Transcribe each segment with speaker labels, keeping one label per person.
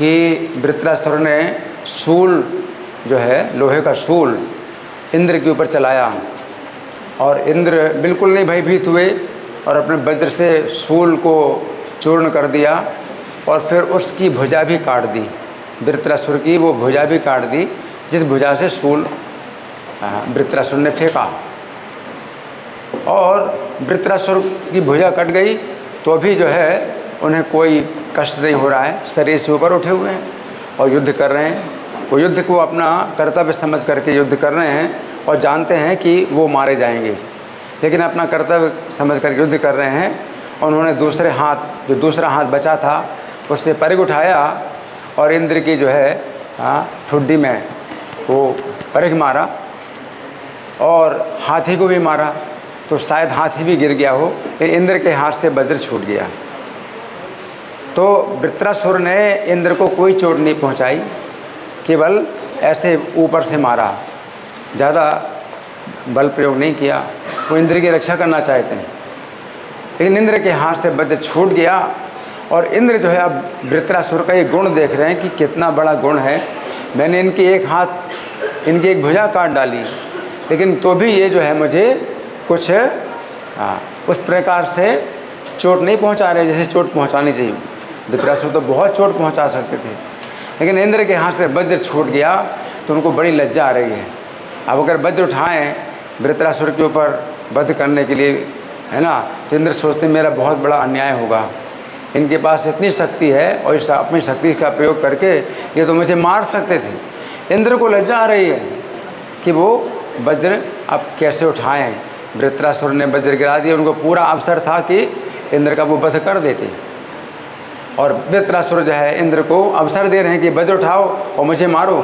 Speaker 1: कि वृत्रासुर ने शूल जो है, लोहे का शूल इंद्र के ऊपर चलाया और इंद्र बिल्कुल नहीं भयभीत हुए और अपने वज्र से शूल को चूर्ण कर दिया और फिर उसकी भुजा भी काट दी। वृत्रासुर की वो भुजा भी काट दी जिस भुजा से शूल वृत्रासुर ने फेंका। और वृत्रासुर की भुजा कट गई तो भी जो है उन्हें कोई कष्ट नहीं हो रहा है, शरीर से ऊपर उठे हुए हैं और युद्ध कर रहे हैं। वो युद्ध को अपना कर्तव्य समझ करके युद्ध कर रहे हैं और जानते हैं कि वो मारे जाएंगे, लेकिन अपना कर्तव्य समझ कर युद्ध कर रहे हैं। उन्होंने दूसरे हाथ, जो दूसरा हाथ बचा था उससे परिघ उठाया और इंद्र की जो है ठुड्डी में वो परिघ मारा और हाथी को भी मारा, तो शायद हाथी भी गिर गया हो, लेकिन इंद्र के हाथ से वज्र छूट गया। तो वृत्रासुर ने इंद्र को कोई चोट नहीं पहुंचाई, केवल ऐसे ऊपर से मारा, ज़्यादा बल प्रयोग नहीं किया। वो इंद्र की रक्षा करना चाहते हैं, लेकिन इंद्र के हाथ से वज्र छूट गया। और इंद्र जो है अब वृत्रासुर का ये गुण देख रहे हैं कि कितना बड़ा गुण है। मैंने इनकी एक भुजा काट डाली, लेकिन तो भी ये जो है मुझे कुछ उस प्रकार से चोट नहीं पहुंचा रहे जैसे चोट पहुंचानी चाहिए। वृत्रासुर तो बहुत चोट पहुंचा सकते थे, लेकिन इंद्र के हाथ से वज्र छूट गया तो उनको बड़ी लज्जा आ रही है। अब अगर वज्र उठाएं वृत्रासुर के ऊपर वध करने के लिए, है ना, तो इंद्र सोचते मेरा बहुत बड़ा अन्याय होगा। इनके पास इतनी शक्ति है और इस अपनी शक्ति का प्रयोग करके ये तो मुझे मार सकते थे। इंद्र को लज्जा आ रही है कि वो वज्र अब कैसे उठाएं। वृत्रासुर ने वज्र गिरा दिया, उनको पूरा अवसर था कि इंद्र का वो वध कर देते। और वृत्रासुर जो है इंद्र को अवसर दे रहे हैं कि वज्र उठाओ और मुझे मारो।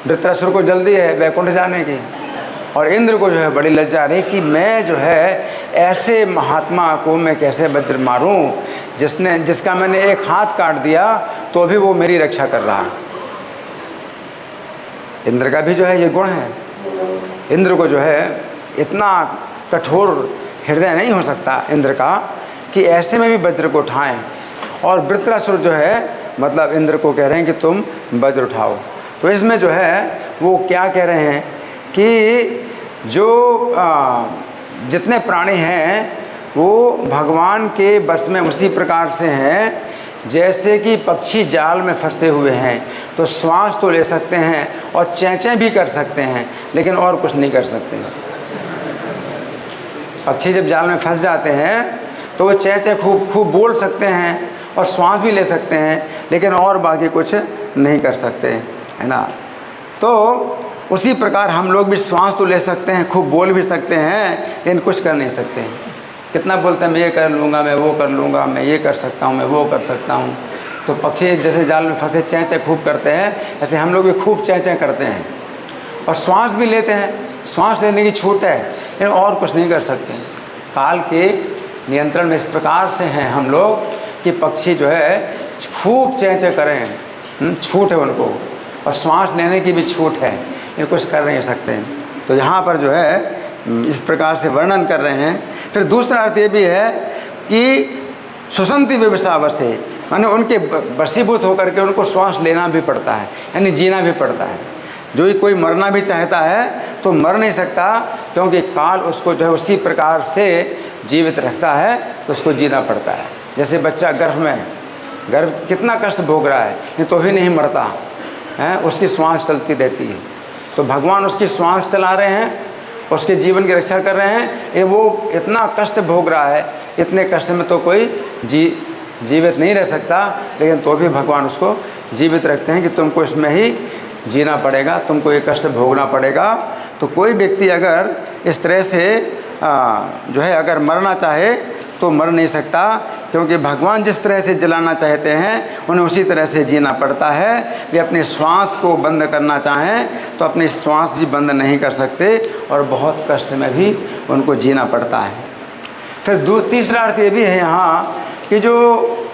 Speaker 1: वृत्रासुर को जल्दी है वैकुंठ जाने की, और इंद्र को जो है बड़ी लज्जा आ रही कि मैं जो है ऐसे महात्मा को मैं कैसे वज्र मारूं जिसका मैंने एक हाथ काट दिया तो भी वो मेरी रक्षा कर रहा है। इंद्र का भी जो है ये गुण है। इंद्र को जो है इतना कठोर हृदय नहीं हो सकता इंद्र का कि ऐसे में भी वज्र को उठाएं। और वृत्रासुर जो है मतलब इंद्र को कह रहे हैं कि तुम वज्र उठाओ। तो इसमें जो है वो क्या कह रहे हैं कि जो जितने प्राणी हैं वो भगवान के बस में उसी प्रकार से हैं जैसे कि पक्षी जाल में फंसे हुए हैं, तो श्वास तो ले सकते हैं और चेंचें भी कर सकते हैं, लेकिन और कुछ नहीं कर सकते। पक्षी जब जाल में फंस जाते हैं तो वो चेंचें खूब बोल सकते हैं और श्वास भी ले सकते हैं, लेकिन और बाकी कुछ नहीं कर सकते, है ना। तो उसी प्रकार हम लोग भी श्वास तो ले सकते हैं, खूब बोल भी सकते हैं, लेकिन कुछ कर नहीं सकते हैं। कितना बोलते हैं मैं ये कर लूँगा, मैं वो कर लूँगा, मैं ये कर सकता हूँ, मैं वो कर सकता हूँ। तो पक्षी जैसे जाल में फंसे चेंचें खूब करते हैं, ऐसे हम लोग भी खूब चेंचें करते हैं और श्वास भी लेते हैं। श्वास लेने की छूट है, लेकिन और कुछ नहीं कर सकते। काल के नियंत्रण में इस प्रकार से हैं हम लोग कि पक्षी जो है खूब चेंचें करें, छूट है उनको, और श्वास लेने की भी छूट है, ये कुछ कर नहीं सकते। तो यहाँ पर जो है इस प्रकार से वर्णन कर रहे हैं। फिर दूसरा अर्थ ये भी है कि सुसंति विवशावशे, यानी उनके वशीभूत होकर के उनको श्वास लेना भी पड़ता है, यानी जीना भी पड़ता है। जो कोई मरना भी चाहता है तो मर नहीं सकता, क्योंकि काल उसको जो है उसी प्रकार से जीवित रखता है, तो उसको जीना पड़ता है। जैसे बच्चा गर्भ में है, गर्भ कितना कष्ट भोग रहा है तो भी नहीं मरता है, उसकी श्वास चलती रहती है। तो भगवान उसकी श्वास चला रहे हैं, उसके जीवन की रक्षा कर रहे हैं। ये वो इतना कष्ट भोग रहा है, इतने कष्ट में तो कोई जीवित नहीं रह सकता, लेकिन तो भी भगवान उसको जीवित रखते हैं कि तुमको इसमें ही जीना पड़ेगा, तुमको ये कष्ट भोगना पड़ेगा। तो कोई व्यक्ति अगर इस तरह से जो है अगर मरना चाहे तो मर नहीं सकता, क्योंकि भगवान जिस तरह से जलाना चाहते हैं उन्हें उसी तरह से जीना पड़ता है। वे अपने श्वास को बंद करना चाहें तो अपनी श्वास भी बंद नहीं कर सकते, और बहुत कष्ट में भी उनको जीना पड़ता है। फिर तीसरा अर्थ ये भी है यहाँ कि जो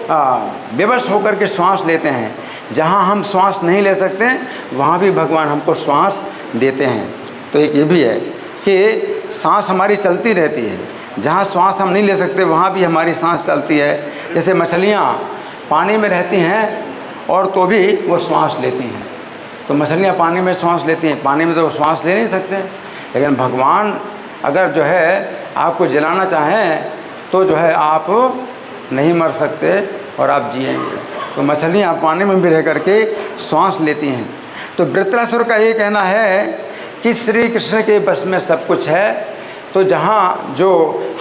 Speaker 1: बेबस होकर के श्वास लेते हैं, जहाँ हम श्वास नहीं ले सकते वहाँ भी भगवान हमको श्वास देते हैं। तो एक ये भी है कि सांस हमारी चलती रहती है, जहाँ श्वास हम नहीं ले सकते वहाँ भी हमारी सांस चलती है। जैसे मछलियाँ पानी में रहती हैं और तो भी वो श्वास लेती हैं। तो मछलियाँ पानी में श्वास लेती हैं, पानी में तो वो श्वास ले नहीं सकते, लेकिन भगवान अगर जो है आपको जलाना चाहें तो जो है आप नहीं मर सकते और आप जिएंगे। तो मछलियाँ पानी में भी रह करके श्वास लेती हैं। तो वृत्रासुर का ये कहना है कि श्री कृष्ण के बस में सब कुछ है, तो जहाँ जो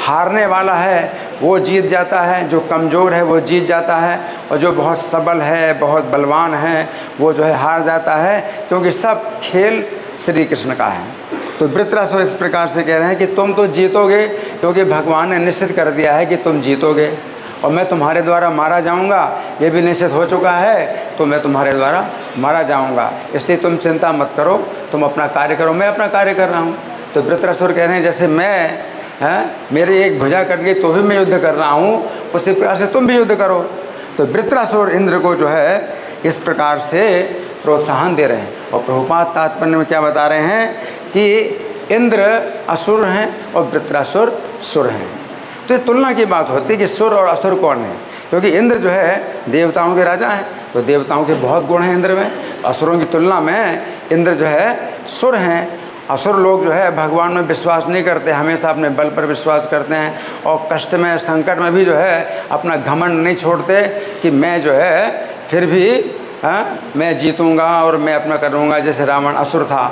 Speaker 1: हारने वाला है वो जीत जाता है, जो कमज़ोर है वो जीत जाता है, और जो बहुत सबल है, बहुत बलवान है, वो जो है हार जाता है, क्योंकि सब खेल श्री कृष्ण का है। तो वृत्रासुर इस प्रकार से कह रहे हैं कि तुम तो जीतोगे, क्योंकि भगवान ने निश्चित कर दिया है कि तुम जीतोगे, और मैं तुम्हारे द्वारा मारा जाऊंगा, ये भी निश्चित हो चुका है, तो मैं तुम्हारे द्वारा मारा जाऊंगा, इसलिए तुम चिंता मत करो, तुम अपना कार्य करो, मैं अपना कार्य कर रहा हूँ। तो वृत्रासुर कह रहे हैं जैसे मैं मेरी एक भुजा कट गई तो भी मैं युद्ध कर रहा हूँ, उसी प्रकार से तुम भी युद्ध करो। तो वृत्रासुर इंद्र को जो है इस प्रकार से प्रोत्साहन दे रहे हैं। और प्रभुपाद तात्पर्य में क्या बता रहे हैं कि इंद्र असुर हैं और वृत्रासुर सुर हैं। तो ये तुलना की बात होती है कि सुर और असुर कौन है, क्योंकि इंद्र जो है देवताओं के राजा हैं, तो देवताओं के बहुत गुण हैं इंद्र में, असुरों की तुलना में इंद्र जो है सुर हैं। असुर लोग जो है भगवान में विश्वास नहीं करते, हमेशा अपने बल पर विश्वास करते हैं, और कष्ट में संकट में भी जो है अपना घमंड नहीं छोड़ते कि मैं जो है फिर भी मैं जीतूँगा और मैं अपना करूँगा। जैसे रावण असुर था,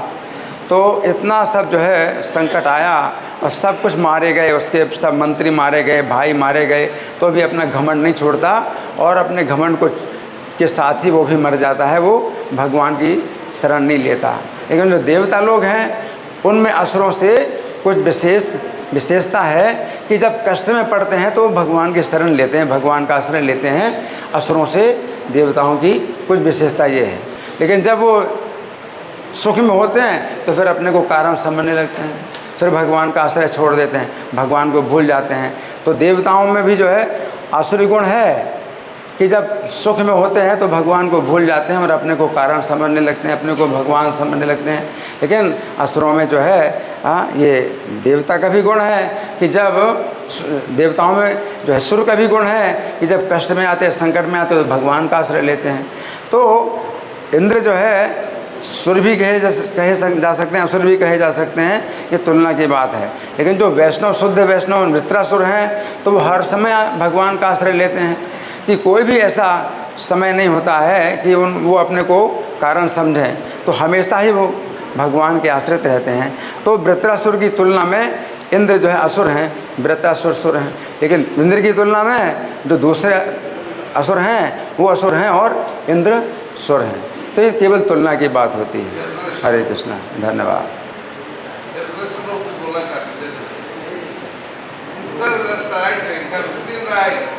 Speaker 1: तो इतना सब जो है संकट आया और सब कुछ मारे गए, उसके सब मंत्री मारे गए, भाई मारे गए, तो भी अपना घमंड नहीं छोड़ता और अपने घमंड को के साथ ही वो भी मर जाता है, वो भगवान की शरण नहीं लेता। लेकिन जो देवता लोग हैं उनमें असुरों से कुछ विशेषता है कि जब कष्ट में पड़ते हैं तो भगवान की शरण लेते हैं, भगवान का आश्रय लेते हैं। असुरों से देवताओं की कुछ विशेषता ये है। लेकिन जब वो सुख में होते हैं तो फिर अपने को कारण समझने लगते हैं, फिर भगवान का आश्रय छोड़ देते हैं, भगवान को भूल जाते हैं। तो देवताओं में भी जो है आसुरी गुण है कि जब सुख में होते हैं तो भगवान को भूल जाते हैं और अपने को कारण समझने लगते हैं, अपने को भगवान समझने लगते हैं। लेकिन असुरों में जो है ये देवता का भी गुण है कि जब देवताओं में जो है सुर का भी गुण है कि जब कष्ट में आते हैं, संकट में आते हैं, तो भगवान का आश्रय लेते हैं। तो इंद्र जो है सुर भी कहे जा सकते हैं, असुर भी कहे जा सकते हैं, ये तुलना की बात है। लेकिन जो वैष्णव, शुद्ध वैष्णव वृत्रासुर हैं, तो वो हर समय भगवान का आश्रय लेते हैं कि कोई भी ऐसा समय नहीं होता है कि वो अपने को कारण समझें, तो हमेशा ही वो भगवान के आश्रित रहते हैं। तो वृत्रासुर की तुलना में इंद्र जो है असुर हैं, वृत्रासुर सुर हैं। लेकिन इंद्र की तुलना में जो दूसरे असुर हैं वो असुर हैं और इंद्र सुर हैं। तो ये केवल तुलना की बात होती है। हरे कृष्णा, धन्यवाद।
Speaker 2: बोलना चाहते थे